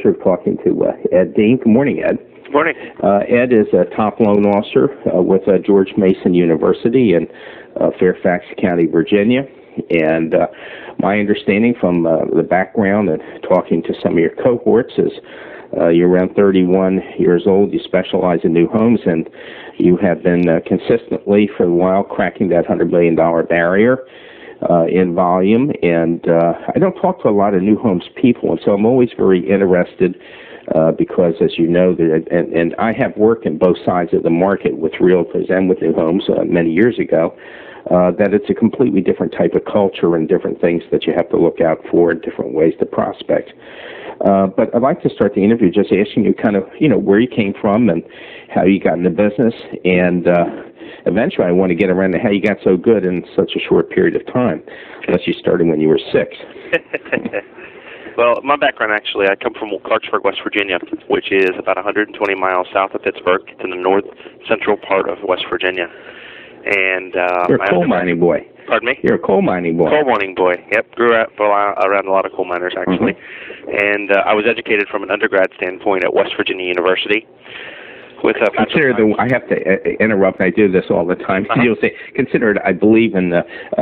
pleasure of talking to Ed Dean. Good morning, Ed. Good morning. Ed is a top loan officer with George Mason University in Fairfax County, Virginia. And my understanding from the background and talking to some of your cohorts is you're around 31 years old. You specialize in new homes, and you have been consistently for a while cracking that $100 million barrier in volume. And I don't talk to a lot of new homes people, and so I'm always very interested because, as you know, and I have worked in both sides of the market with realtors and with new homes many years ago, that it's a completely different type of culture and different things that you have to look out for, different ways to prospect. But I'd like to start the interview just asking you kind of, where you came from and how you got into business. And eventually I want to get around to how you got so good in such a short period of time, unless you started when you were 6. Well, my background, actually, I come from Clarksburg, West Virginia, which is about 120 miles south of Pittsburgh. It's in the north-central part of West Virginia. And you're a coal mining boy. Pardon me? You're a coal mining boy. Coal mining boy. Yep, grew up around a lot of coal miners, actually. Mm-hmm. And I was educated from an undergrad standpoint at West Virginia University. With a I have to interrupt. I do this all the time. You'll say, consider it, I believe in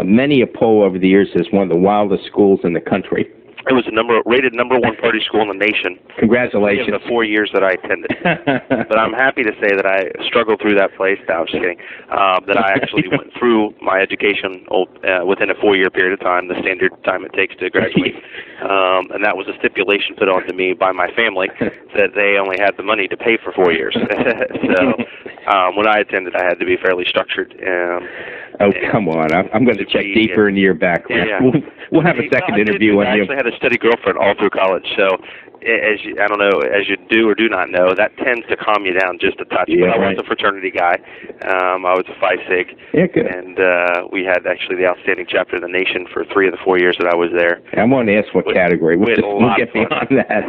many a poll over the years as one of the wildest schools in the country. It was rated number one party school in the nation. Congratulations. In the 4 years that I attended. But I'm happy to say that I struggled through that place. No, I'm just kidding. That I actually went through my education within a 4-year period of time, the standard time it takes to graduate. And that was a stipulation put onto me by my family that they only had the money to pay for 4 years. So when I attended, I had to be fairly structured. Oh, come on. I'm going to check deeper into your background. Yeah. We'll have a second interview on you. I actually had a steady girlfriend all through college, so as you do or do not know, that tends to calm you down just a touch. Yeah, but I was a fraternity guy. I was a Phi Sig. Yeah, good. And we had actually the outstanding chapter of the nation for 3 of the 4 years that I was there. I won't ask what category. We'll get beyond that.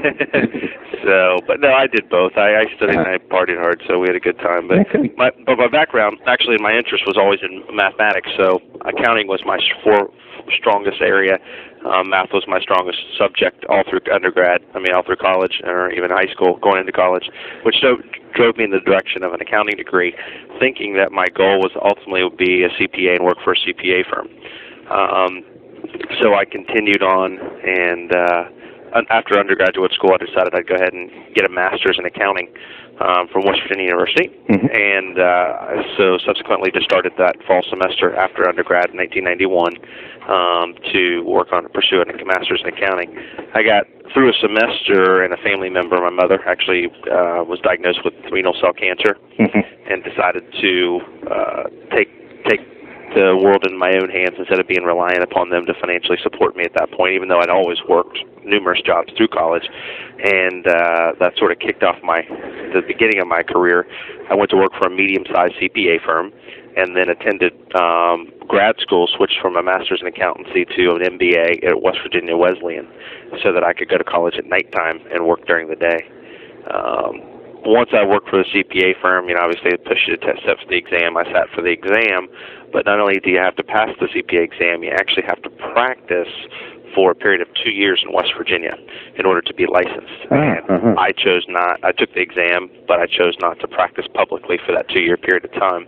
But no, I did both. I studied and I partied hard, so we had a good time. But my background, actually, my interest was always in mathematics, so accounting was my strongest area. Math was my strongest subject all through all through college, or even high school, going into college, which drove me in the direction of an accounting degree, thinking that my goal was ultimately would be a CPA and work for a CPA firm. So I continued on, and after undergraduate school, I decided I'd go ahead and get a master's in accounting from West Virginia University, and so subsequently just started that fall semester after undergrad in 1991 to pursue a master's in accounting. I got through a semester, and a family member, my mother, actually was diagnosed with renal cell cancer, and decided to take the world in my own hands instead of being reliant upon them to financially support me at that point, even though I'd always worked numerous jobs through college. And that sort of kicked off the beginning of my career. I went to work for a medium-sized CPA firm and then attended grad school, switched from a master's in accountancy to an MBA at West Virginia Wesleyan so that I could go to college at nighttime and work during the day. Once I worked for the CPA firm, obviously it pushed you to sit for the exam. I sat for the exam, but not only do you have to pass the CPA exam, you actually have to practice for a period of 2 years in West Virginia in order to be licensed. And I chose not. I took the exam, but I chose not to practice publicly for that 2-year period of time.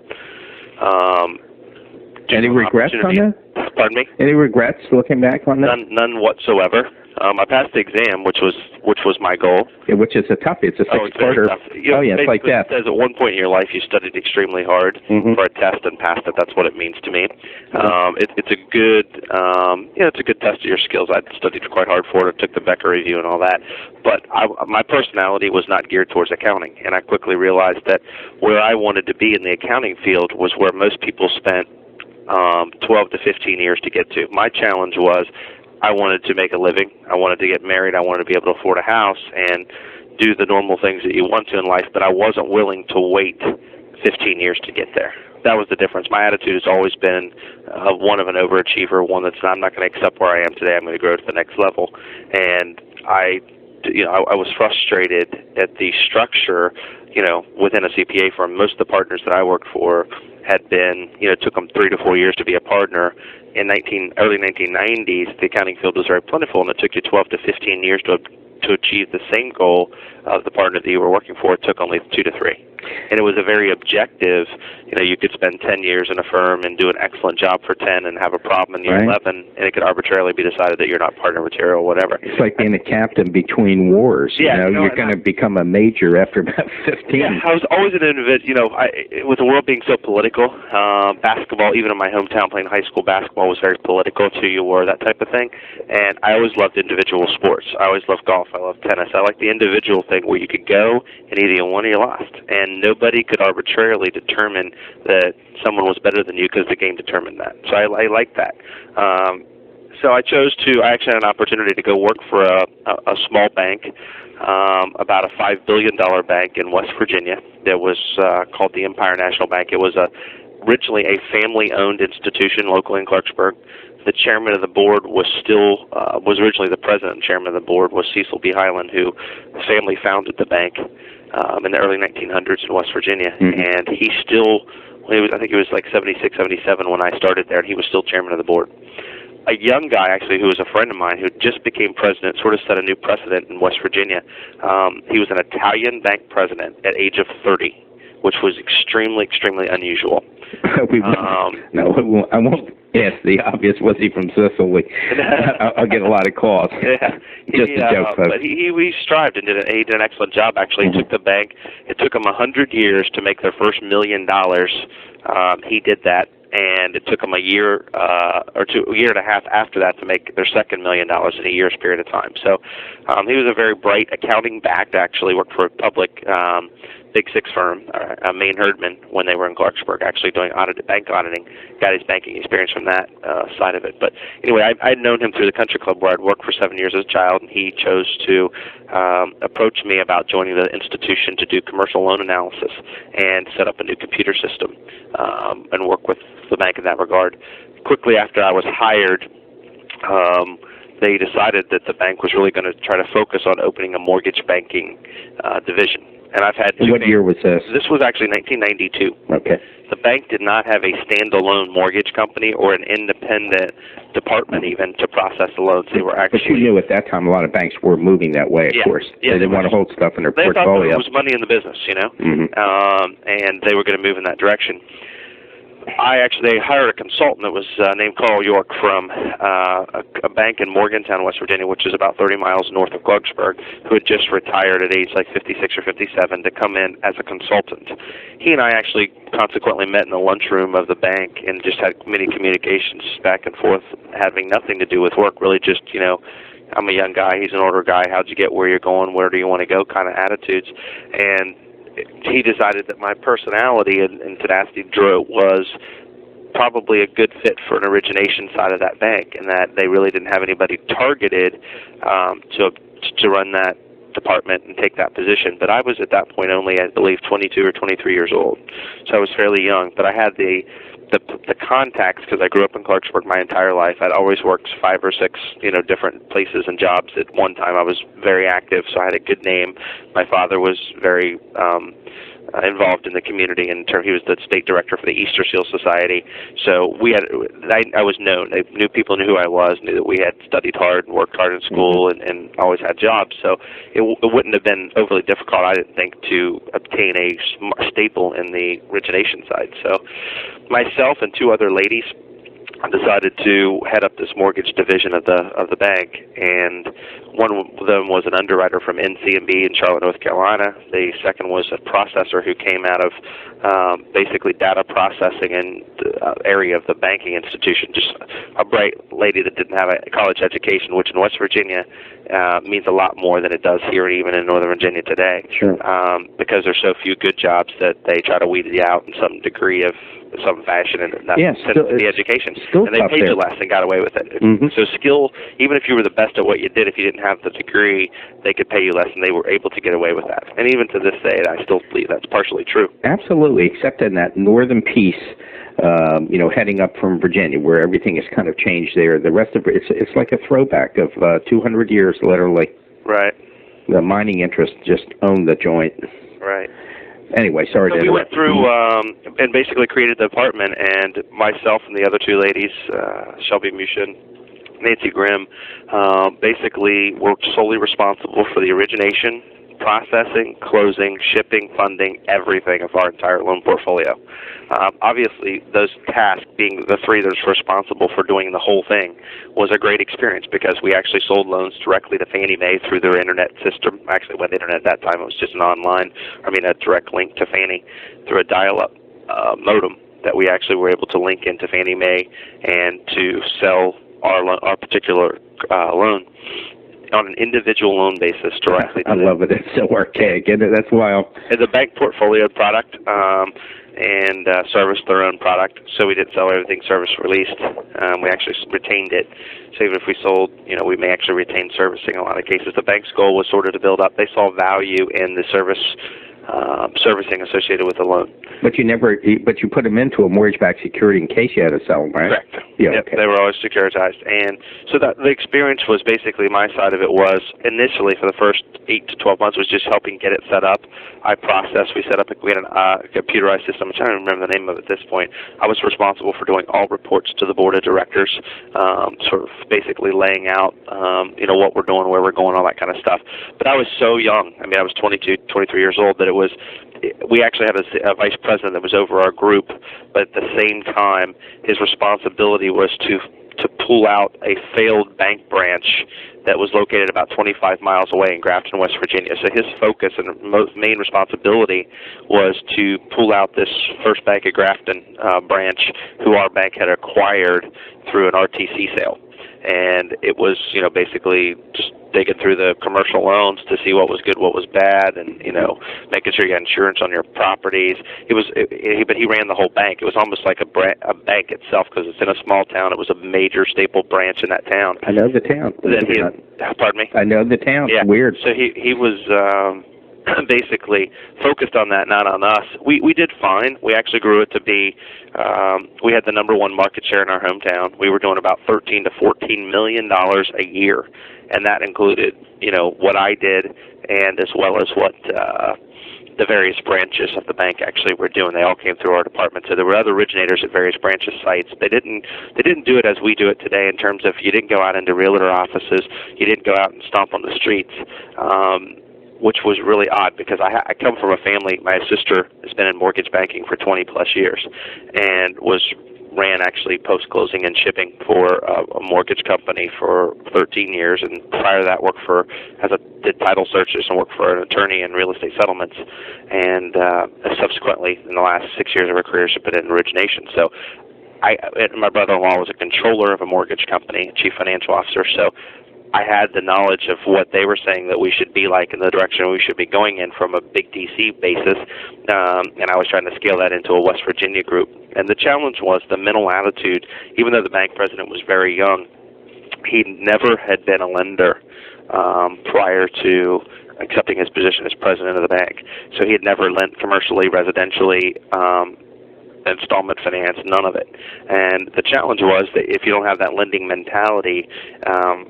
Any regrets on that? Pardon me? Any regrets looking back on that? None whatsoever. I passed the exam, which was my goal. Yeah, which is it's a 6-parter. It's like that. It says at one point in your life you studied extremely hard for a test and passed it. That's what it means to me. It's a good, it's a good test of your skills. I studied quite hard for it. I took the Becker review and all that. But my personality was not geared towards accounting, and I quickly realized that where I wanted to be in the accounting field was where most people spent 12 to 15 years to get to. My challenge was I wanted to make a living. I wanted to get married. I wanted to be able to afford a house and do the normal things that you want to in life, but I wasn't willing to wait 15 years to get there. That was the difference. My attitude has always been one of an overachiever, one that's I'm not going to accept where I am today. I'm going to grow to the next level. And I was frustrated at the structure, within a CPA firm. Most of the partners that I worked for had been, it took them 3 to 4 years to be a partner. In early 1990s, the accounting field was very plentiful, and it took you 12 to 15 years to to achieve the same goal of the partner that you were working for, it took only 2 to 3. And it was a very objective, you could spend 10 years in a firm and do an excellent job for 10 and have a problem in year 11, and it could arbitrarily be decided that you're not partner material, whatever. It's like being a captain between wars. You're going to become a major after about 15. Yeah, I was always an individual, with the world being so political, basketball, even in my hometown playing high school basketball was very political, it's who you were, that type of thing. And I always loved individual sports. I always loved golf. I loved tennis. I liked the individual thing where you could go and either you won or you lost. And nobody could arbitrarily determine that someone was better than you because the game determined that. So I liked that. So I actually had an opportunity to go work for a small bank, about a $5 billion bank in West Virginia that was called the Empire National Bank. It was originally a family-owned institution locally in Clarksburg. The chairman of the board was originally the president and chairman of the board was Cecil B. Hyland, who his family founded the bank in the early 1900s in West Virginia. And he still, I think he was like 76, 77 when I started there, and he was still chairman of the board. A young guy, actually, who was a friend of mine, who just became president, sort of set a new precedent in West Virginia. He was an Italian bank president at age of 30, which was extremely, extremely unusual. I won't ask the obvious. Was he from Sicily? I'll get a lot of calls. Just a joke, folks. But he strived and he did an excellent job. Actually, he took the bank. It took him 100 years to make their first $1 million. He did that, and it took him a year and a half after that to make their second $1 million in a year's period of time. So he was a very bright accounting-backed. Actually, worked for a public Big Six firm, Main Herdman, when they were in Clarksburg, actually doing bank auditing. Got his banking experience from that side of it. But anyway, I'd known him through the country club where I'd worked for 7 years as a child, and he chose to approach me about joining the institution to do commercial loan analysis and set up a new computer system and work with the bank in that regard. Quickly after I was hired, they decided that the bank was really going to try to focus on opening a mortgage banking division. And I've had What year was this? This was actually 1992. Okay. The bank did not have a standalone mortgage company or an independent department even to process the loans. They were actually. But you knew at that time a lot of banks were moving that way, of course. Yeah, they didn't want to hold stuff in their portfolio. They thought there was money in the business, and they were going to move in that direction. They hired a consultant that was named Carl York from a bank in Morgantown, West Virginia, which is about 30 miles north of Clarksburg, who had just retired at age like 56 or 57 to come in as a consultant. He and I actually consequently met in the lunchroom of the bank and just had many communications back and forth, having nothing to do with work, really just, I'm a young guy, he's an older guy, how'd you get where you're going, where do you want to go kind of attitudes. And he decided that my personality and tenacity was probably a good fit for an origination side of that bank, and that they really didn't have anybody targeted to run that department and take that position. But I was at that point only, I believe, 22 or 23 years old, so I was fairly young. But I had the contacts because I grew up in Clarksburg my entire life. I'd always worked 5 or 6, different places and jobs. At one time, I was very active, so I had a good name. My father was very involved in the community. He was the state director for the Easter Seal Society. So I was known. People knew who I was, knew that we had studied hard and worked hard in school and always had jobs. So it wouldn't have been overly difficult, I didn't think, to obtain a staple in the origination side. So myself and 2 other ladies decided to head up this mortgage division of the bank, and one of them was an underwriter from NCMB in Charlotte, North Carolina. The second was a processor who came out of basically data processing in the area of the banking institution, just a bright lady that didn't have a college education, which in West Virginia means a lot more than it does here and even in Northern Virginia today. Sure. Because there's so few good jobs that they try to weed you out in some degree of some fashion, and that tends to be education. And they paid you less and got away with it. So skill, even if you were the best at what you did, if you didn't have the degree, they could pay you less, and they were able to get away with that. And even to this day, I still believe that's partially true. Absolutely, except in that northern piece, heading up from Virginia, where everything has kind of changed there. The rest of it's like a throwback of 200 years, literally. Right. The mining interests just own the joint. Right. Anyway, sorry to interrupt. We went through and basically created the department, and myself and the other 2 ladies, Shelby Mushin Nancy Grimm, basically were solely responsible for the origination, processing, closing, shipping, funding, everything of our entire loan portfolio. Obviously, those tasks, being the three that's responsible for doing the whole thing, was a great experience because we actually sold loans directly to Fannie Mae through their internet system. Actually, when the internet at that time, it was just a direct link to Fannie through a dial-up modem that we actually were able to link into Fannie Mae and to sell our particular loan on an individual loan basis directly. I love it. It's so archaic, and that's wild. It's a bank portfolio product, and serviced their own product, so we didn't sell everything service released. We actually retained it. So even if we sold, we may actually retain servicing in a lot of cases. The bank's goal was sort of to build up. They saw value in the servicing associated with the loan. But you put them into a mortgage-backed security in case you had to sell them, right? Correct. Yeah. Yep, okay. They were always securitized, and so that the experience was basically my side of it was initially for the first 8 to 12 months was just helping get it set up. We set up we had a computerized system. I'm trying to remember the name of it at this point. I was responsible for doing all reports to the board of directors, sort of basically laying out, what we're doing, where we're going, all that kind of stuff. But I was so young. I mean, I was 22, 23 years old that we actually had a vice president that was over our group, but at the same time, his responsibility was to pull out a failed bank branch that was located about 25 miles away in Grafton, West Virginia. So his focus and main responsibility was to pull out this First Bank of Grafton branch, who our bank had acquired through an RTC sale. And it was, basically just digging through the commercial loans to see what was good, what was bad, and making sure you got insurance on your properties. But he ran the whole bank. It was almost like a bank itself because it's in a small town. It was a major staple branch in that town. I know the town. Pardon me? I know the town. Yeah. It's weird. So he was basically focused on that, not on us. We did fine. We actually grew it to be, we had the #1 market share in our hometown. We were doing about $13 to $14 million a year, and that included, what I did, and as well as what the various branches of the bank actually were doing. They all came through our department. So there were other originators at various branches sites. They didn't do it as we do it today in terms of you didn't go out into realtor offices, you didn't go out and stomp on the streets. Which was really odd because I come from a family. My sister has been in mortgage banking for 20 plus years, and ran actually post-closing and shipping for a mortgage company for 13 years, and prior to that did title searches and worked for an attorney in real estate settlements, and subsequently in the last 6 years of her career she's been in origination. So my brother-in-law was a controller of a mortgage company, chief financial officer, so I had the knowledge of what they were saying that we should be like in the direction we should be going in from a big D.C. basis, and I was trying to scale that into a West Virginia group. And the challenge was the mental attitude. Even though the bank president was very young, he never had been a lender prior to accepting his position as president of the bank. So he had never lent commercially, residentially, installment finance, none of it. And the challenge was that if you don't have that lending mentality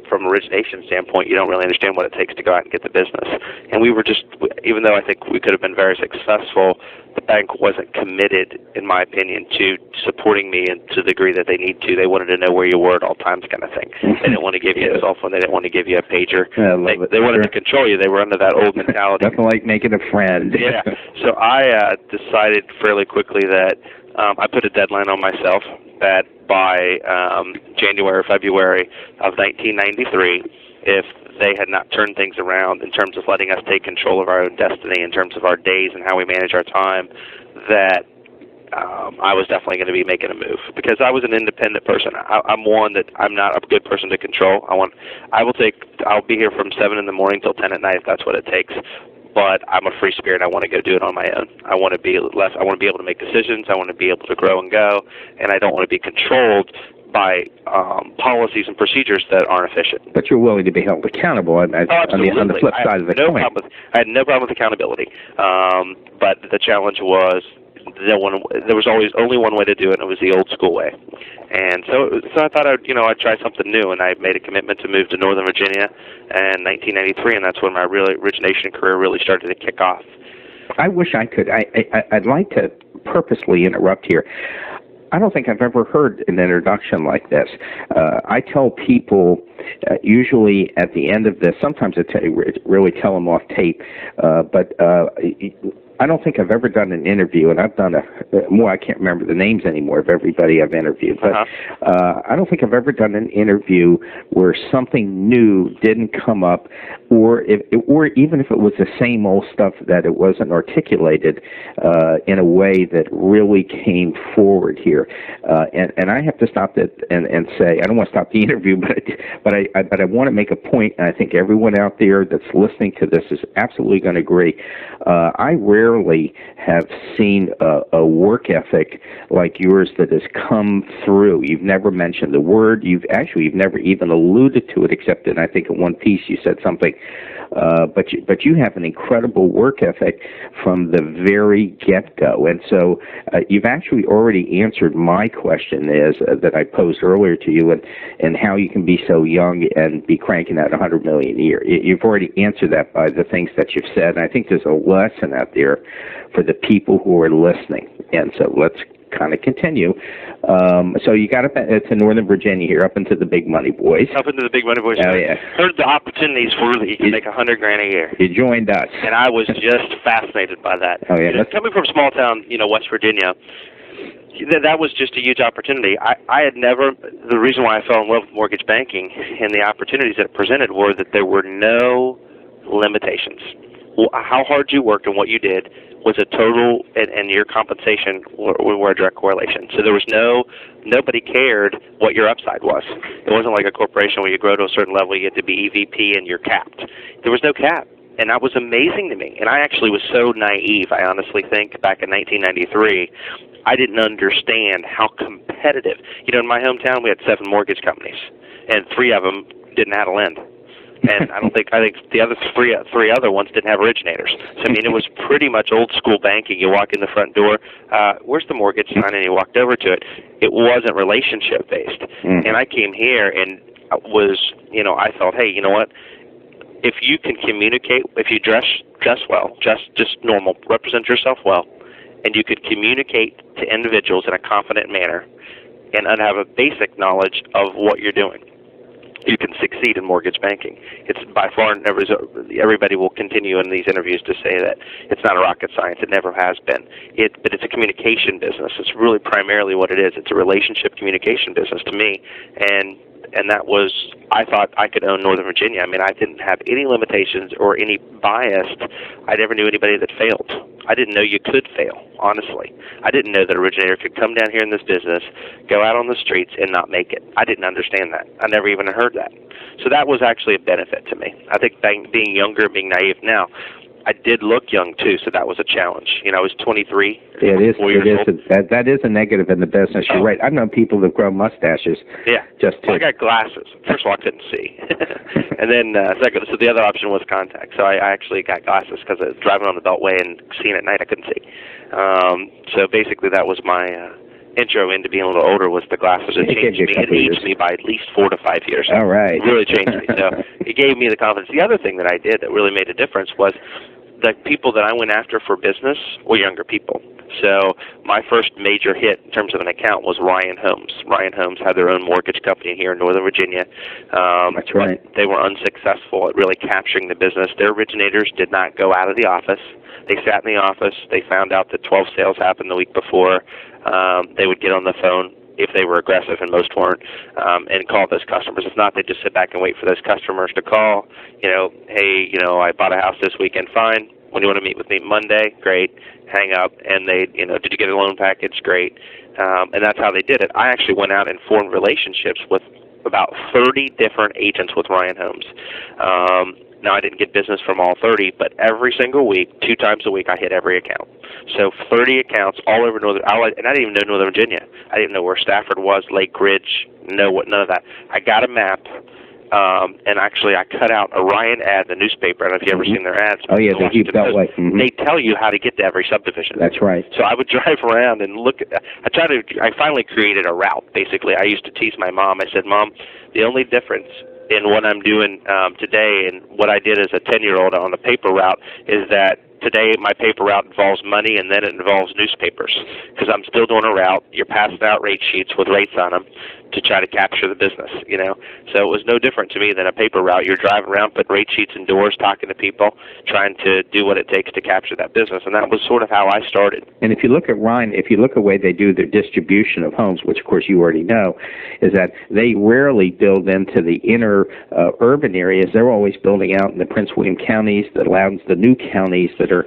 from origination standpoint, you don't really understand what it takes to go out and get the business. And we were just, even though I think we could have been very successful, the bank wasn't committed, in my opinion, to supporting me to the degree that they need to. They wanted to know where you were at all times kind of thing. They didn't want to give you a cell phone. They didn't want to give you a pager. They wanted to control you. They were under that old mentality. Nothing like making a friend. Yeah. So I decided fairly quickly that I put a deadline on myself that by January or February of 1993, if they had not turned things around in terms of letting us take control of our own destiny, in terms of our days and how we manage our time, that I was definitely going to be making a move because I was an independent person. I'm one that I'm not a good person to control. I'll be here from 7 in the morning till 10 at night if that's what it takes. But I'm a free spirit. I want to go do it on my own. I want to be able to make decisions. I want to be able to grow and go, and I don't want to be controlled by policies and procedures that aren't efficient. But you're willing to be held accountable on the flip side of the coin. I had no problem with accountability. But the challenge was there was always only one way to do it, and it was the old school way. And so I thought I'd try something new, and I made a commitment to move to Northern Virginia in 1993, and that's when my origination career really started to kick off. I wish I could. I'd like to purposely interrupt here. I don't think I've ever heard an introduction like this. I tell people usually at the end of this, sometimes I really tell them off tape, but I don't think I've ever done an interview, and I've done I can't remember the names anymore of everybody I've interviewed, but I don't think I've ever done an interview where something new didn't come up, or even if it was the same old stuff, that it wasn't articulated in a way that really came forward here. And I have to stop that and say, I don't want to stop the interview, but I want to make a point, and I think everyone out there that's listening to this is absolutely going to agree. I rarely have seen a work ethic like yours that has come through. You've never mentioned the word. You've never even alluded to it, except in, I think, in one piece you said something. But you have an incredible work ethic from the very get-go. And so you've actually already answered my question that I posed earlier to you, and how you can be so young and be cranking out 100 million a year. You've already answered that by the things that you've said. And I think there's a lesson out there for the people who are listening. And so let's kind of continue. So you got up to Northern Virginia here, up into the big money boys. Up into the big money boys. Oh, yeah. Heard the opportunities were that you could make $100,000 a year. You joined us. And I was just fascinated by that. Oh, yeah. Coming from small town, West Virginia, that was just a huge opportunity. I had never, the reason why I fell in love with mortgage banking and the opportunities that it presented were that there were no limitations. How hard you worked and what you did was a total, and your compensation were a direct correlation. So there was nobody cared what your upside was. It wasn't like a corporation where you grow to a certain level, you get to be EVP and you're capped. There was no cap. And that was amazing to me. And I actually was so naive, I honestly think, back in 1993, I didn't understand how competitive. In my hometown, we had 7 mortgage companies, and 3 of them didn't have a lend. And I think the other three other ones didn't have originators. So, it was pretty much old school banking. You walk in the front door, where's the mortgage sign? And you walked over to it. It wasn't relationship based. And I came here and I thought, hey, you know what? If you can communicate, if you dress well, just normal, represent yourself well, and you could communicate to individuals in a confident manner and have a basic knowledge of what you're doing, you can succeed in mortgage banking. It's by far never. Everybody will continue in these interviews to say that it's not a rocket science. It never has been. But it's a communication business. It's really primarily what it is. It's a relationship communication business to me, and that was, I thought I could own Northern Virginia. I didn't have any limitations or any bias. I never knew anybody that failed. I didn't know you could fail, honestly. I didn't know that an originator could come down here in this business, go out on the streets, and not make it. I didn't understand that. I never even heard that. So that was actually a benefit to me. I think being younger, being naive now, I did look young, too, so that was a challenge. I was 23. It is. That is a negative in the business. You're right. I've known people that grow mustaches. Yeah. I got glasses. First of all, I couldn't see. And then, second, so the other option was contacts. So I actually got glasses because I was driving on the Beltway and seeing at night I couldn't see. So basically that was my intro into being a little older, was the glasses. It changed me. It aged me by at least 4 to 5 years. All right. It really changed me. So it gave me the confidence. The other thing that I did that really made a difference was the people that I went after for business were younger people. So my first major hit in terms of an account was Ryan Homes. Ryan Homes had their own mortgage company here in Northern Virginia. That's right. But they were unsuccessful at really capturing the business. Their originators did not go out of the office. They sat in the office. They found out that 12 sales happened the week before. They would get on the phone, if they were aggressive, and most weren't, and call those customers. If not, they'd just sit back and wait for those customers to call. Hey, I bought a house this weekend. Fine. When do you want to meet with me? Monday? Great. Hang up. And they, did you get a loan package? Great. And that's how they did it. I actually went out and formed relationships with about 30 different agents with Ryan Homes. Now, I didn't get business from all 30, but every single week, 2 times a week, I hit every account. So 30 accounts all over and I didn't even know Northern Virginia. I didn't know where Stafford was, Lake Ridge, none of that. I got a map, and actually I cut out a Ryan ad in the newspaper. I don't know if you've ever seen their ads. Oh, yeah, they keep that way. Mm-hmm. They tell you how to get to every subdivision. That's right. So I would drive around and look. I finally created a route, basically. I used to tease my mom. I said, Mom, the only difference in what I'm doing today and what I did as a 10-year-old on the paper route is that today my paper route involves money, and then it involves newspapers, because I'm still doing a route. You're passing out rate sheets with rates on them to try to capture the business, you know. So it was no different to me than a paper route. You're driving around, putting rate sheets in doors, talking to people, trying to do what it takes to capture that business, and that was sort of how I started. And if you look at Ryan, if you look at the way they do their distribution of homes, which of course you already know, is that they rarely build into the inner urban areas. They're always building out in the Prince William counties, the Loudons, the new counties that are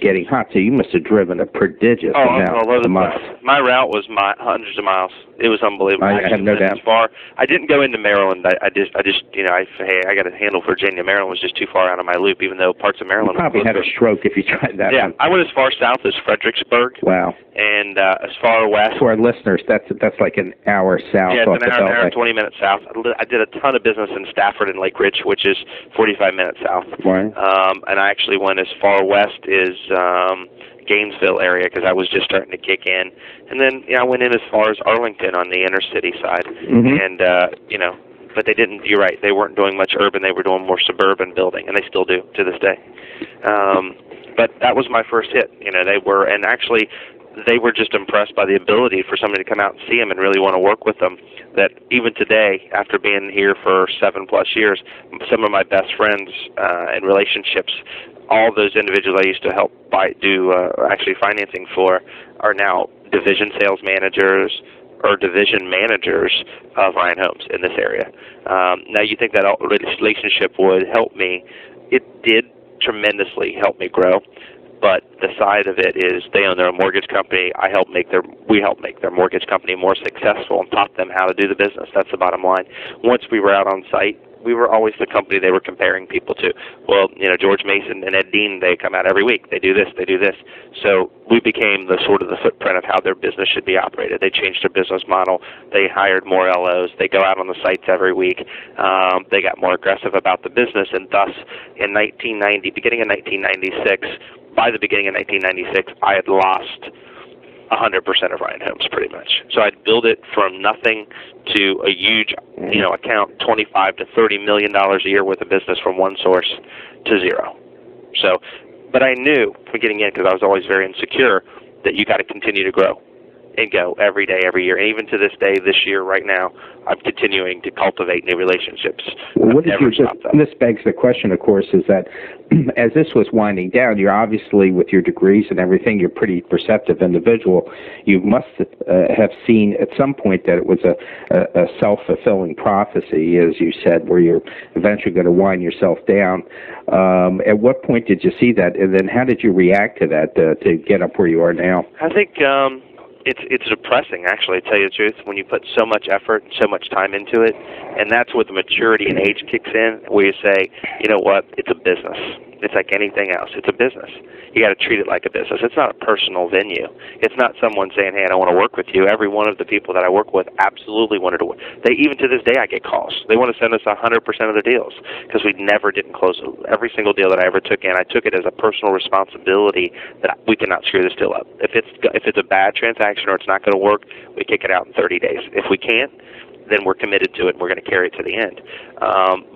getting hot. So you must have driven a prodigious amount of miles. My route was hundreds of miles. It was unbelievable. I have no doubt. Far. I didn't go into Maryland. I just, you know, I got to handle Virginia. Maryland was just too far out of my loop, even though parts of Maryland. You probably had a stroke if you tried that. Yeah, one. I went as far south as Fredericksburg. Wow. And as far west. For our listeners, that's like an hour south. Yeah, it's an hour and 20 minutes south. I did a ton of business in Stafford and Lake Ridge, which is 45 minutes south. Right. And I actually went as far west as Gainesville area, because I was just starting to kick in. And then, you know, I went in as far as Arlington on the inner city side. Mm-hmm. And, you know, but they didn't, you're right, they weren't doing much urban. They were doing more suburban building, and they still do to this day. But that was my first hit. You know, they were, and actually, they were just impressed by the ability for somebody to come out and see them and really want to work with them. That even today, after being here for 7+ years, some of my best friends and relationships, all those individuals I used to help do actually financing for, are now division sales managers or division managers of Ryan Homes in this area. Now, you think that relationship would help me. It did tremendously help me grow. But the side of it is they own their own mortgage company. We help make their mortgage company more successful and taught them how to do the business. That's the bottom line. Once we were out on site, we were always the company they were comparing people to. Well, you know, George Mason and Ed Dean, they come out every week. They do this, they do this. So we became the sort of the footprint of how their business should be operated. They changed their business model. They hired more LOs. They go out on the sites every week. They got more aggressive about the business, and thus in beginning of 1996, by the beginning of 1996, I had lost 100% of Ryan Homes, pretty much. So I'd build it from nothing to a huge, you know, account, $25 to $30 million a year worth of business from one source to zero. So, but I knew from getting in, because I was always very insecure, that you got to continue to grow and go every day, every year. And even to this day, this year, right now, I'm continuing to cultivate new relationships. Well, this begs the question, of course, is that as this was winding down, you're obviously, with your degrees and everything, you're a pretty perceptive individual. You must have seen at some point that it was a self-fulfilling prophecy, as you said, where you're eventually going to wind yourself down. At what point did you see that, and then how did you react to that to get up where you are now? I think it's depressing, actually, to tell you the truth, when you put so much effort and so much time into it, and that's where the maturity and age kicks in, where you say, you know what, it's a business. It's like anything else. It's a business. You got to treat it like a business. It's not a personal venue. It's not someone saying, hey, I want to work with you. Every one of the people that I work with absolutely wanted to work. Even to this day, I get calls. They want to send us 100% of the deals, because we never didn't close every single deal that I ever took in. I took it as a personal responsibility that we cannot screw this deal up. If it's a bad transaction or it's not going to work, we kick it out in 30 days. If we can't, then we're committed to it, and we're going to carry it to the end.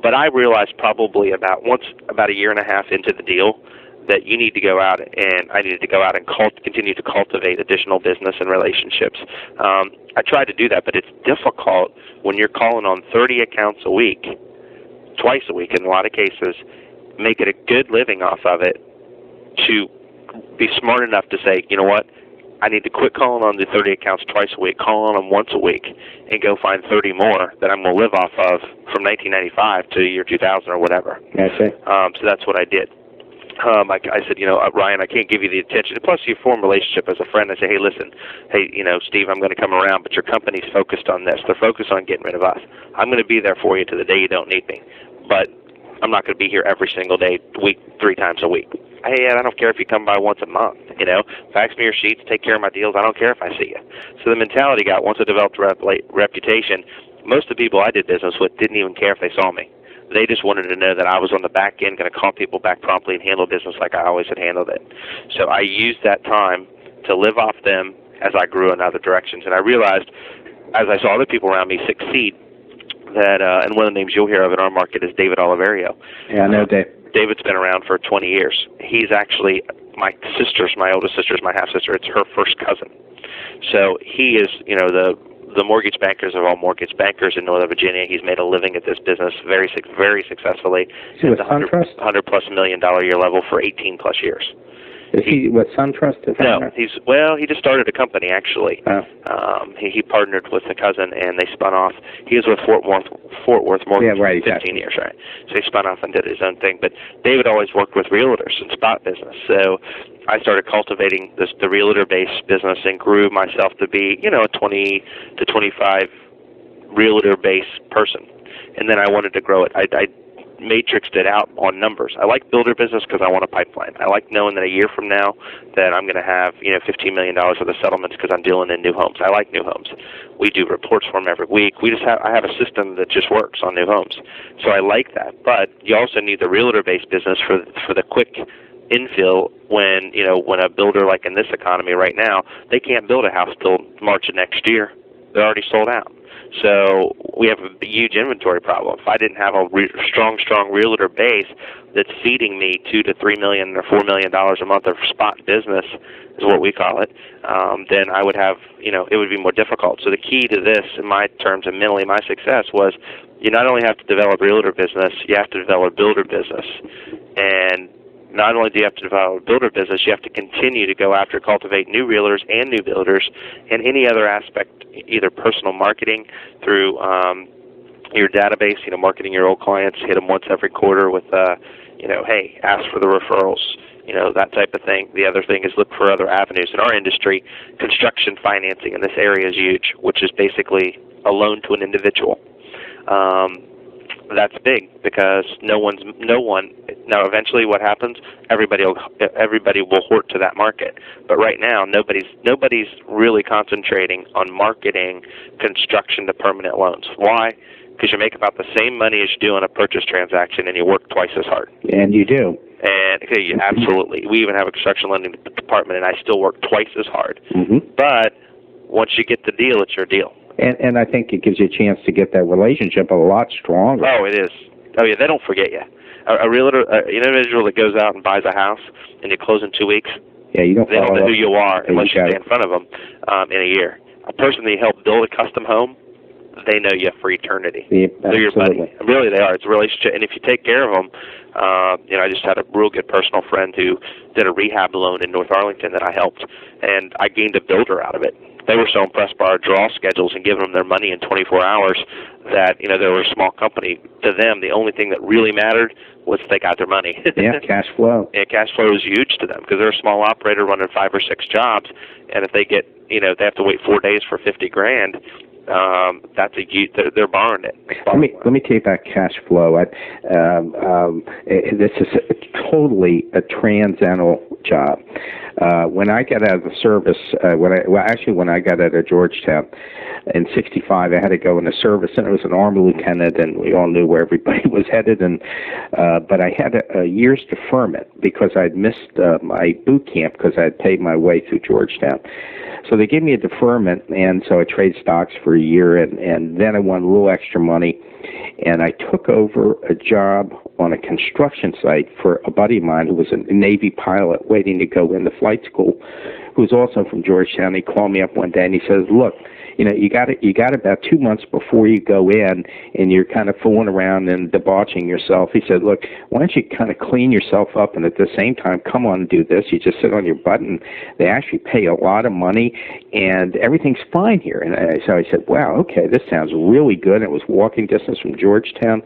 But I realized probably about a year and a half into the deal that you need to go out, and I needed to go out and continue to cultivate additional business and relationships. I tried to do that, but it's difficult when you're calling on 30 accounts a week, twice a week in a lot of cases, make it a good living off of it, to be smart enough to say, you know what, I need to quit calling on the 30 accounts twice a week, call on them once a week, and go find 30 more that I'm going to live off of from 1995 to the year 2000 or whatever. I see. So that's what I did. I said, you know, Ryan, I can't give you the attention. Plus, you form a relationship as a friend. I say, hey, listen, you know, Steve, I'm going to come around, but your company's focused on this. They're focused on getting rid of us. I'm going to be there for you to the day you don't need me. But I'm not going to be here every single day, 3 times a week. Hey, I don't care if you come by once a month, you know. Fax me your sheets, take care of my deals. I don't care if I see you. So the mentality got, once I developed a reputation, most of the people I did business with didn't even care if they saw me. They just wanted to know that I was on the back end, going to call people back promptly and handle business like I always had handled it. So I used that time to live off them as I grew in other directions. And I realized, as I saw other people around me succeed, that, and one of the names you'll hear of in our market is David Oliverio. Yeah, I know Dave. David's been around for 20 years. He's actually my oldest sister's my half-sister. It's her first cousin. So he is, the mortgage bankers of all mortgage bankers in Northern Virginia. He's made a living at this business very successfully. Is he with SunTrust? $100+ million a year level for 18+ years. Is he with SunTrust? No, he just started a company actually. Oh. He partnered with a cousin and they spun off. He was with Fort Worth Mortgage for 15 years, right? So he spun off and did his own thing. But David always worked with realtors and spot business. So I started cultivating the realtor-based business and grew myself to be, a 20 to 25 realtor-based person. And then I wanted to grow it. I matrixed it out on numbers. I like builder business because I want a pipeline. I like knowing that a year from now that I'm going to have $15 million worth of settlements because I'm dealing in new homes. I like new homes. We do reports for them every week. I have a system that just works on new homes. So I like that. But you also need the realtor-based business for the quick infill when a builder, like in this economy right now, they can't build a house till March of next year. They're already sold out. So we have a huge inventory problem. If I didn't have a strong realtor base that's feeding me $2 to $3 million or $4 million a month of spot business, is what we call it, then I would have, it would be more difficult. So the key to this, in my terms and mentally my success, was you not only have to develop realtor business, you have to develop builder business. And not only do you have to develop a builder business, you have to continue to go after, cultivate new realtors and new builders, and any other aspect, either personal marketing through your database, marketing your old clients, hit them once every quarter with, hey, ask for the referrals, that type of thing. The other thing is look for other avenues. In our industry, construction financing in this area is huge, which is basically a loan to an individual. That's big because no one. Now, eventually, what happens? Everybody will hort to that market. But right now, nobody's really concentrating on marketing construction to permanent loans. Why? Because you make about the same money as you do on a purchase transaction, and you work twice as hard. And you do. And absolutely, we even have a construction lending department, and I still work twice as hard. Mm-hmm. But once you get the deal, it's your deal. And I think it gives you a chance to get that relationship a lot stronger. Oh, it is. Oh, yeah, they don't forget you. A realtor, an individual that goes out and buys a house and you close in 2 weeks, they don't know who you are unless you stay in front of them in a year. A person that you help build a custom home, they know you for eternity. Yeah, they're your buddy. Really, they are. It's a relationship. And if you take care of them, I just had a real good personal friend who did a rehab loan in North Arlington that I helped, and I gained a builder out of it. They were so impressed by our draw schedules and giving them their money in 24 hours that, they were a small company. To them, the only thing that really mattered was they got their money. Yeah, cash flow. Yeah, cash flow is huge to them because they're a small operator running 5 or 6 jobs, and if they get, they have to wait 4 days for $50,000. That's a huge. They're borrowing it. Let me tell you about cash flow. This is totally a transcendental job. When I got out of the service, when I got out of Georgetown in '65, I had to go into service, and it was an Army lieutenant, and we all knew where everybody was headed. And but I had a year's deferment because I'd missed my boot camp because I had paid my way through Georgetown. So they gave me a deferment, and so I traded stocks for a year, and then I won a little extra money, and I took over a job on a construction site for a buddy of mine who was a Navy pilot waiting to go into flight school, who was also from Georgetown. He called me up one day, and he says, look, you got about 2 months before you go in, and you're kind of fooling around and debauching yourself. He said, look, why don't you kind of clean yourself up, and at the same time, come on and do this. You just sit on your butt, and they actually pay a lot of money, and everything's fine here. And so I said, wow, okay, this sounds really good. It was walking distance from Georgetown.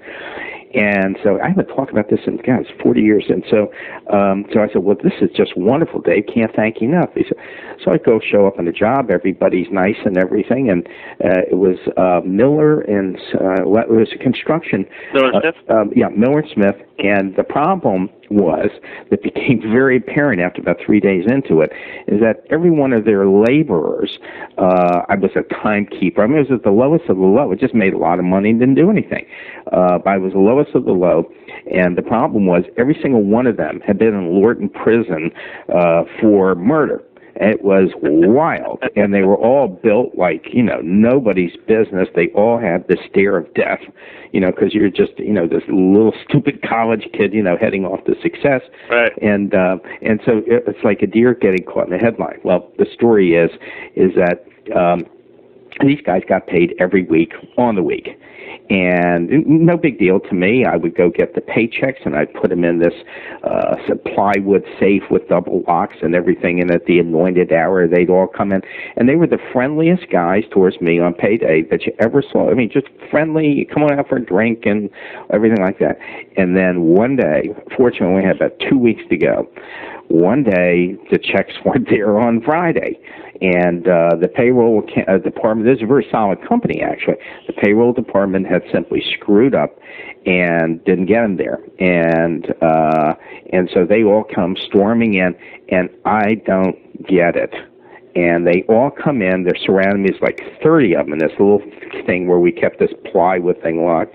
And so I've been talking about this in, 40 years. And so I said, well, this is just wonderful, Dave. Can't thank you enough. He said, so I go show up on the job. Everybody's nice and everything. And it was Miller and it was a construction. Miller and Smith? Yeah, Miller and Smith. And the problem was that became very apparent after about 3 days into it is that every one of their laborers, I was a timekeeper. I mean, it was at the lowest of the low. It just made a lot of money and didn't do anything. But I was the lowest of the low, and the problem was every single one of them had been in Lorton prison for murder. It was wild, and they were all built like, nobody's business. They all had the stare of death, because you're just, this little stupid college kid, heading off to success. Right. And so it's like a deer getting caught in the headline. Well, the story is that these guys got paid every week on the week. And no big deal to me. I would go get the paychecks, and I'd put them in this plywood safe with double locks and everything. And at the anointed hour, they'd all come in. And they were the friendliest guys towards me on payday that you ever saw. I mean, just friendly, come on out for a drink and everything like that. And then one day, fortunately, we had about 2 weeks to go. One day, the checks weren't there on Friday. And the payroll department, this is a very solid company, actually. The payroll department had simply screwed up and didn't get them there. And so they all come storming in, and I don't get it. And they all come in. They're surrounding me. There's like 30 of them in this little thing where we kept this plywood thing locked.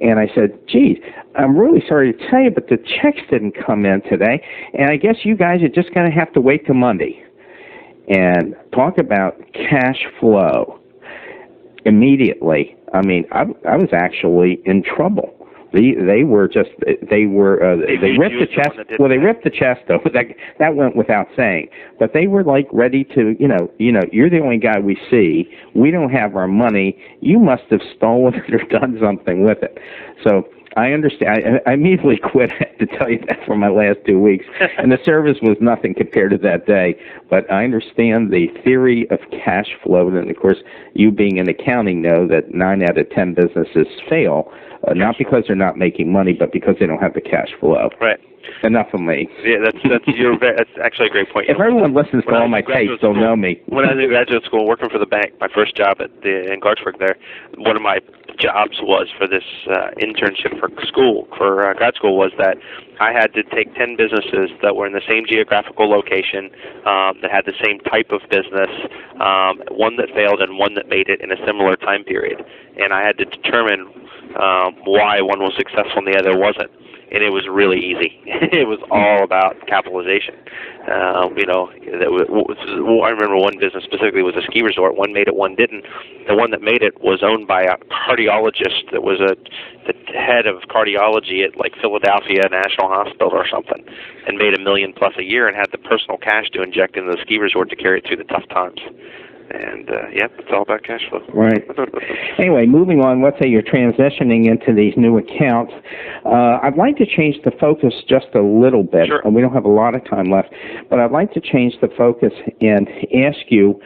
And I said, geez, I'm really sorry to tell you, but the checks didn't come in today, and I guess you guys are just going to have to wait till Monday. And talk about cash flow. Immediately, I mean, I was actually in trouble. They ripped the chest. Well, they ripped the chest though. That went without saying. But they were like ready to, you're the only guy we see. We don't have our money. You must have stolen it or done something with it. So I understand. I immediately quit, to tell you that, for my last 2 weeks. And the service was nothing compared to that day. But I understand the theory of cash flow. And, of course, you being in accounting know that 9 out of 10 businesses fail, not because they're not making money, but because they don't have the cash flow. Right. Enough of me. Yeah, that's actually a great point. If everyone listens to all my tapes, they'll know me. When I was in graduate school, working for the bank, my first job in Clarksburg there, one of my jobs was for this internship for grad school was that I had to take 10 businesses that were in the same geographical location, that had the same type of business, one that failed and one that made it in a similar time period. And I had to determine why one was successful and the other wasn't. And it was really easy. It was all about capitalization. I remember one business specifically was a ski resort. One made it, one didn't. The one that made it was owned by a cardiologist that was the head of cardiology at like Philadelphia National Hospital or something, and made $1 million+ a year and had the personal cash to inject into the ski resort to carry it through the tough times. And, it's all about cash flow. Right. Anyway, moving on, let's say you're transitioning into these new accounts. I'd like to change the focus just a little bit. Sure. We don't have a lot of time left, but I'd like to change the focus and ask you,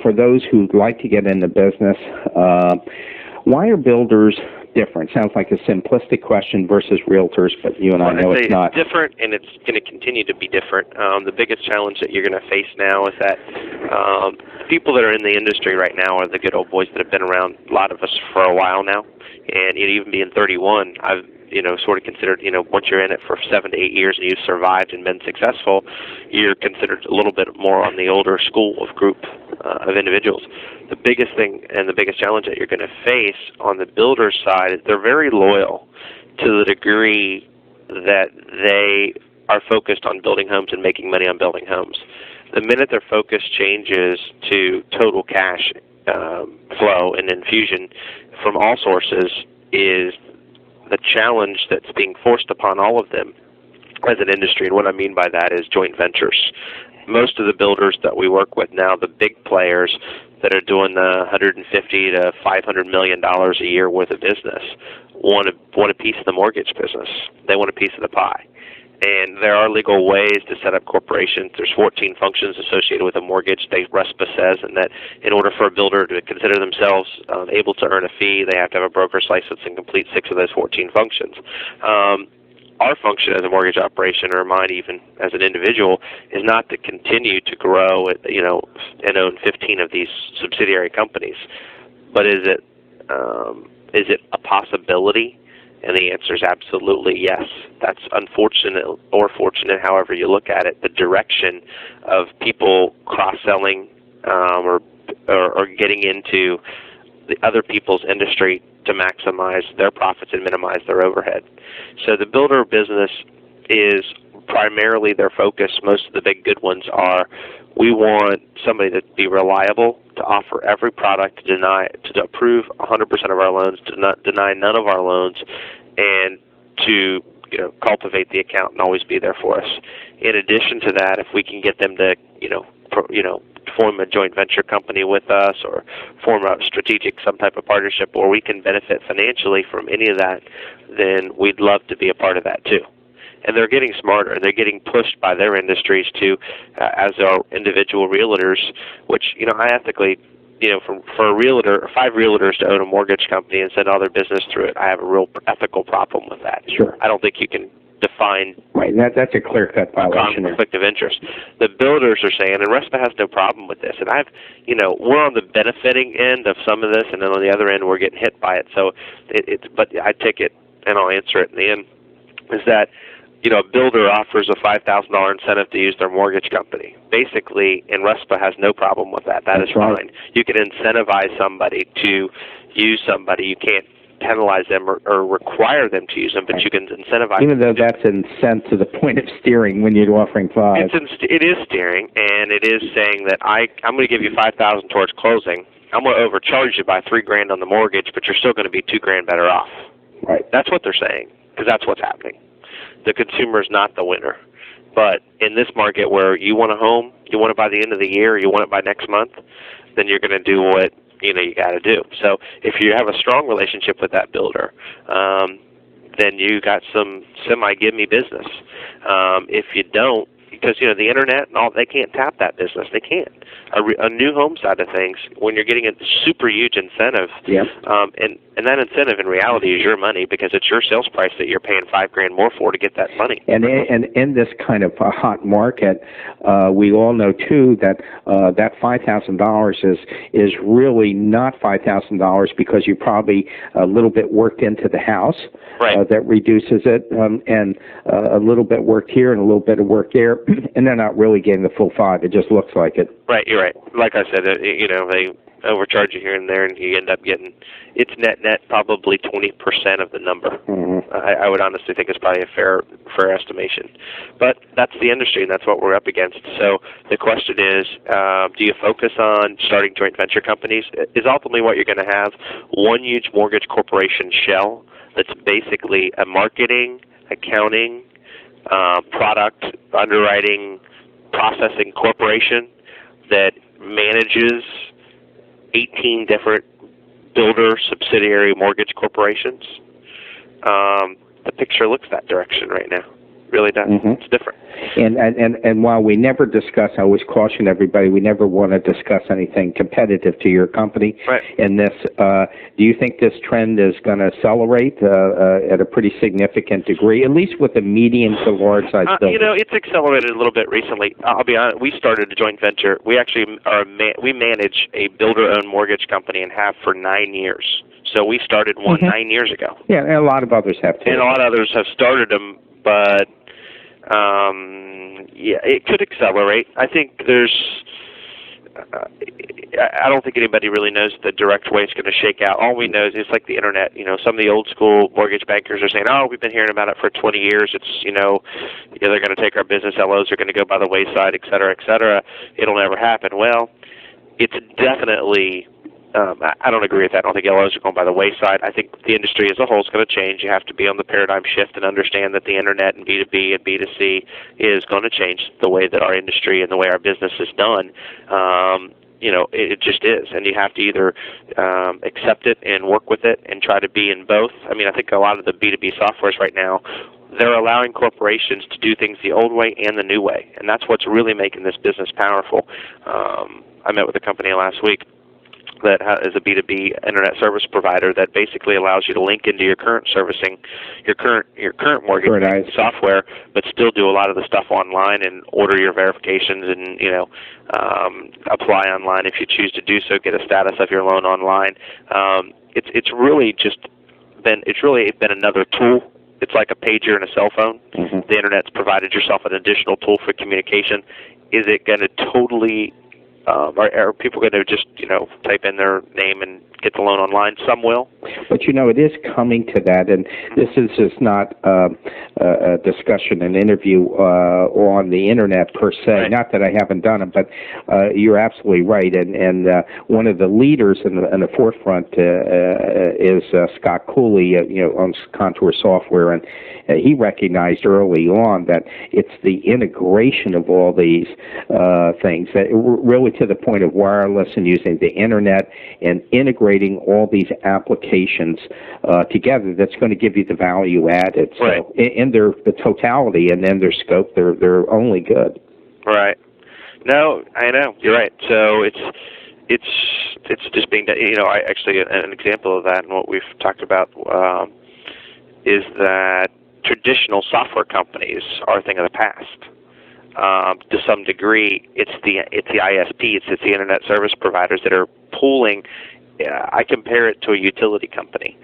for those who'd like to get into business, why are builders different? Sounds like a simplistic question versus realtors, but you and I know it's not. It's different, and it's going to continue to be different. The biggest challenge that you're going to face now is that people that are in the industry right now are the good old boys that have been around, a lot of us, for a while now. And even being 31, I've sort of considered, once you're in it for 7 to 8 years and you've survived and been successful, you're considered a little bit more on the older school of group of individuals. The biggest thing and the biggest challenge that you're going to face on the builder side is they're very loyal to the degree that they are focused on building homes and making money on building homes. The minute their focus changes to total cash flow and infusion from all sources is the challenge that's being forced upon all of them as an industry. And what I mean by that is joint ventures. Most of the builders that we work with now, the big players that are doing the $150 to $500 million a year worth of business, want a piece of the mortgage business. They want a piece of the pie. And there are legal ways to set up corporations. There's 14 functions associated with a mortgage. RESPA says, and that in order for a builder to consider themselves able to earn a fee, they have to have a broker's license and complete 6 of those 14 functions. Our function as a mortgage operation, or mine even as an individual, is not to continue to grow, and own 15 of these subsidiary companies. But is it a possibility? And the answer is absolutely yes. That's unfortunate or fortunate, however you look at it. The direction of people cross-selling or getting into the other people's industry to maximize their profits and minimize their overhead. So the builder business is primarily their focus, most of the big good ones are, we want somebody to be reliable, to offer every product, to approve 100% of our loans, to not deny none of our loans, and to cultivate the account and always be there for us. In addition to that, if we can get them to form a joint venture company with us or form a strategic some type of partnership where we can benefit financially from any of that, then we'd love to be a part of that too. And they're getting smarter. They're getting pushed by their industries to, as our individual realtors, which, I ethically, for a realtor, 5 realtors to own a mortgage company and send all their business through it, I have a real ethical problem with that. Sure. I don't think you can define that's a clear-cut violation. Conflict of interest. The builders are saying, and RESPA has no problem with this, and we're on the benefiting end of some of this, and then on the other end we're getting hit by it. So but I take it, and I'll answer it in the end, is that a builder offers a $5,000 incentive to use their mortgage company. Basically, and RESPA has no problem with that. That's fine. Right. You can incentivize somebody to use somebody. You can't penalize them or require them to use them, but you can incentivize even them. Though that's in sense to the point of steering when you're offering 5. It is steering, and it is saying that I'm going to give you $5,000 towards closing. I'm going to overcharge you by $3,000 on the mortgage, but you're still going to be $2,000 better off. Right. That's what they're saying, because that's what's happening. The consumer is not the winner. But in this market where you want a home, you want it by the end of the year, you want it by next month, then you're going to do what you got to do. So if you have a strong relationship with that builder, then you got some semi-give-me business. If you don't, because the internet and all, they can't tap that business. They can't. A new home side of things, when you're getting a super huge incentive, and that incentive in reality is your money because it's your sales price that you're paying $5,000 more for to get that money. And in this kind of a hot market, we all know too that that $5,000 is really not $5,000 because you probably a little bit worked into the house. Right. That reduces it, and a little bit worked here and a little bit of work there, and they're not really getting the full 5. It just looks like it. Right, you're right. Like I said, they overcharge you here and there, and you end up getting, it's net probably 20% of the number. Mm-hmm. I would honestly think it's probably a fair estimation. But that's the industry, and that's what we're up against. So the question is, do you focus on starting joint venture companies? Is ultimately what you're going to have one huge mortgage corporation shell that's basically a marketing, accounting, product, underwriting, processing corporation that manages 18 different builder subsidiary mortgage corporations. The picture looks that direction right now. Really does. Mm-hmm. It's different. And while we never discuss, I always caution everybody, we never want to discuss anything competitive to your company. Right. In this, do you think this trend is going to accelerate at a pretty significant degree, at least with the medium to large size builders? It's accelerated a little bit recently. I'll be honest. We started a joint venture. We actually we manage a builder-owned mortgage company and have for 9 years. So we started one 9 years ago. Yeah, and a lot of others have too. And a lot of others have started them, but it could accelerate. I think I don't think anybody really knows the direct way it's going to shake out. All we know is it's like the internet. Some of the old school mortgage bankers are saying, "Oh, we've been hearing about it for 20 years. It's they're going to take our business. LOs are going to go by the wayside, et cetera, et cetera. It'll never happen." Well, it's definitely. I don't agree with that. I don't think LOs are going by the wayside. I think the industry as a whole is going to change. You have to be on the paradigm shift and understand that the internet and B2B and B2C is going to change the way that our industry and the way our business is done. It just is. And you have to either accept it and work with it and try to be in both. I mean, I think a lot of the B2B softwares right now, they're allowing corporations to do things the old way and the new way. And that's what's really making this business powerful. I met with a company last week that is a B2B internet service provider that basically allows you to link into your current servicing, your current mortgage software, but still do a lot of the stuff online and order your verifications and apply online if you choose to do so. Get a status of your loan online. It's really been another tool. It's like a pager and a cell phone. Mm-hmm. The internet's provided yourself an additional tool for communication. Is it going to totally Are people going to just, type in their name and get the loan online? Some will. But, it is coming to that, and this is just not a discussion, an interview on the Internet per se. Right. Not that I haven't done it, but you're absolutely right. And one of the leaders in the forefront is Scott Cooley, owns Contour Software, and he recognized early on that it's the integration of all these things, that really to the point of wireless and using the Internet and integrating all these applications together that's going to give you the value added. Right. So in their the totality and in their scope, they're only good. Right. No, I know. You're right. So it's just being, I actually, an example of that and what we've talked about is that traditional software companies are a thing of the past. To some degree, it's the ISPs, it's the internet service providers that are pooling. I compare it to a utility company.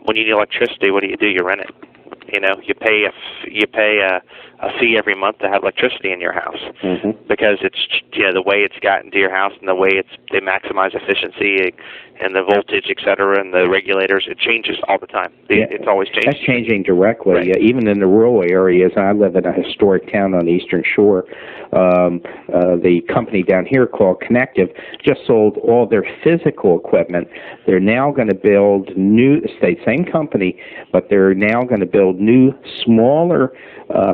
When you need electricity, what do? You rent it. You pay a fee every month to have electricity in your house, because it's the way it's gotten to your house and the way they maximize efficiency and the voltage, et cetera, and the regulators. It changes all the time. It's always changing. That's changing directly. Right. Even in the rural areas. I live in a historic town on the Eastern Shore. The company down here called Connective just sold all their physical equipment. They're now going to build new, same company, but they're now going to build new, smaller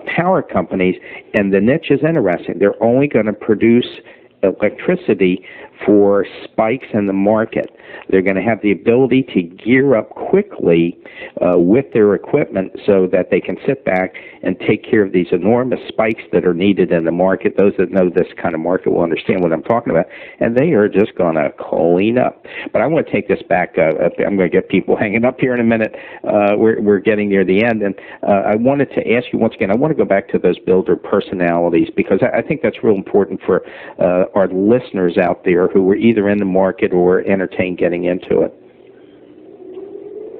power companies, and the niche is interesting. They're only going to produce electricity for spikes in the market. They're going to have the ability to gear up quickly with their equipment so that they can sit back and take care of these enormous spikes that are needed in the market. Those that know this kind of market will understand what I'm talking about. And they are just going to clean up. But I want to take this back. I'm going to get people hanging up here in a minute. We're getting near the end. And I wanted to ask you once again, I want to go back to those builder personalities, because I think that's real important for our listeners out there who were either in the market or entertain getting into it.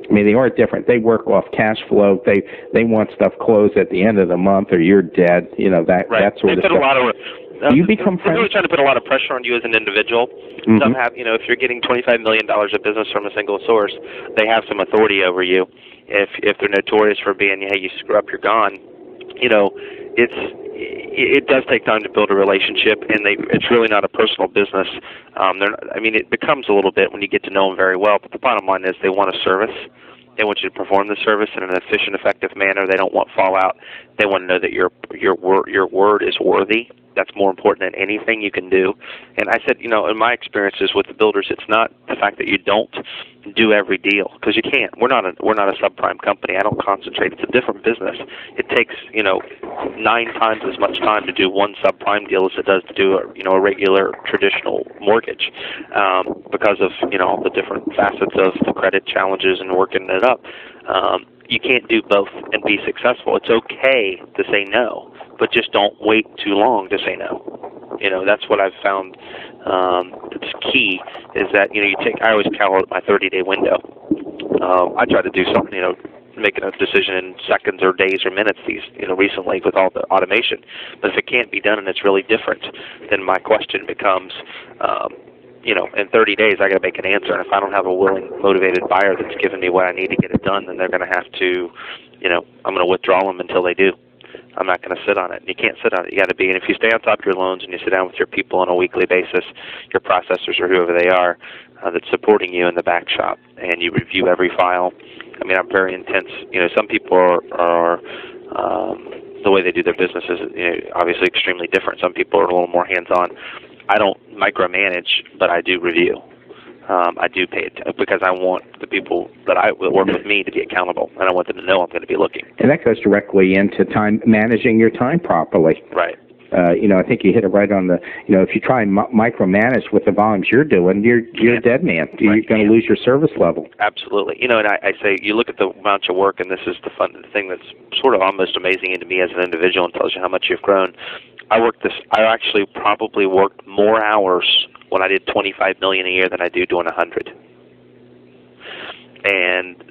I mean, they are different. They work off cash flow. They want stuff closed at the end of the month, or you're dead. That right. that sort they of stuff. Do you become friends? They're really trying to put a lot of pressure on you as an individual. Some have, if you're getting $25 million of business from a single source, they have some authority over you. If they're notorious for being, hey, you screw up, you're gone. It does take time to build a relationship, and it's really not a personal business. It becomes a little bit when you get to know them very well, but the bottom line is they want a service. They want you to perform the service in an efficient, effective manner. They don't want fallout. They want to know that your word is worthy. That's more important than anything you can do. And I said, in my experiences with the builders, it's not the fact that you don't do every deal, because you can't. We're not a subprime company. I don't concentrate. It's a different business. It takes 9 times as much time to do one subprime deal as it does to do a regular traditional mortgage, because of all the different facets of the credit challenges and working it up. You can't do both and be successful. It's okay to say no, but just don't wait too long to say no. That's what I've found. It's key is that I always call it my 30-day window. I try to do something, making a decision in seconds or days or minutes recently with all the automation. But if it can't be done and it's really different, then my question becomes, in 30 days I got to make an answer. And if I don't have a willing, motivated buyer that's giving me what I need to get it done, then they're going to have to, I'm going to withdraw them until they do. I'm not going to sit on it. You can't sit on it. You got to be. And if you stay on top of your loans and you sit down with your people on a weekly basis, your processors or whoever they are that's supporting you in the back shop, and you review every file. I'm very intense. Some people are the way they do their business is obviously extremely different. Some people are a little more hands-on. I don't micromanage, but I do review. I do pay it because I want the people that work with me to be accountable, and I want them to know I'm going to be looking. And that goes directly into managing your time properly. Right. I think you hit it right on the. If you try and micromanage with the volumes you're doing, you're a dead man. You're going to lose your service level. Absolutely. And I say you look at the amount of work, and this is the thing that's sort of almost amazing to me as an individual and tells you how much you've grown. I actually probably worked more hours when I did $25 million a year than I do doing 100. And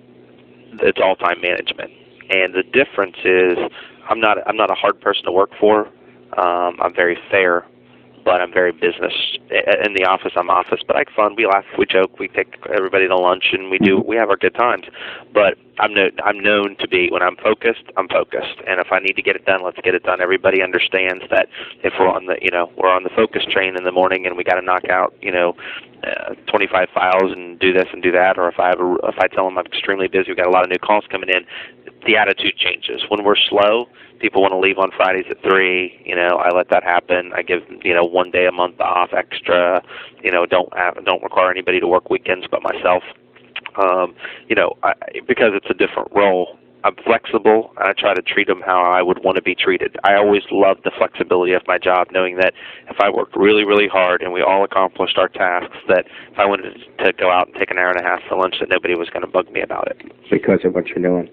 it's all time management. And the difference is I'm not a hard person to work for. I'm very fair, but but I'm very business. In the office, I'm office, but I have fun. We laugh, we joke, we take everybody to lunch, and we have our good times. But I'm known to be, when I'm focused, and if I need to get it done, let's get it done. Everybody understands that if we're on the focus train in the morning and we got to knock out 25 files and do this and do that, or if I tell them I'm extremely busy, we've got a lot of new calls coming in, the attitude changes. When we're slow, people want to leave on Fridays at 3. I let that happen. I give 1 day a month off extra. Don't require anybody to work weekends but myself. Because it's a different role, I'm flexible, and I try to treat them how I would want to be treated. I always loved the flexibility of my job, knowing that if I worked really, really hard and we all accomplished our tasks, that if I wanted to go out and take an hour and a half for lunch, that nobody was going to bug me about it. Because of what you're doing.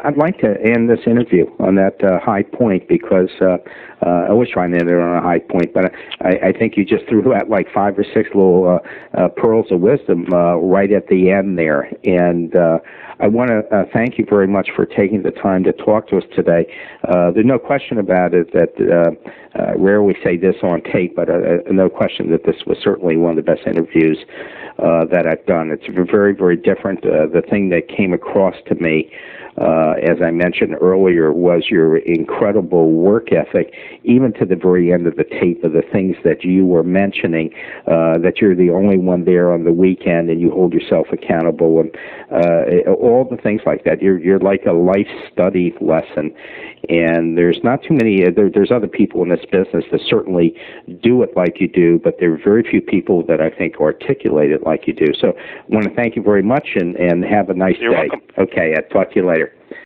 I'd like to end this interview on that high point, because I was trying to end it on a high point, but I think you just threw out like 5 or 6 little pearls of wisdom right at the end there. And I want to thank you very much for taking the time to talk to us today. There's no question about it that rarely say this on tape, but no question that this was certainly one of the best interviews that I've done. It's very, very different. The thing that came across to me, as I mentioned earlier, was your incredible work ethic, even to the very end of the tape, of the things that you were mentioning, that you're the only one there on the weekend and you hold yourself accountable, and all the things like that. You're like a life study lesson, and there's not too many, there's other people in this business that certainly do it like you do, but there are very few people that I think articulate it like you do. So I want to thank you very much, and have a nice day. You're welcome. Okay, I'll talk to you later.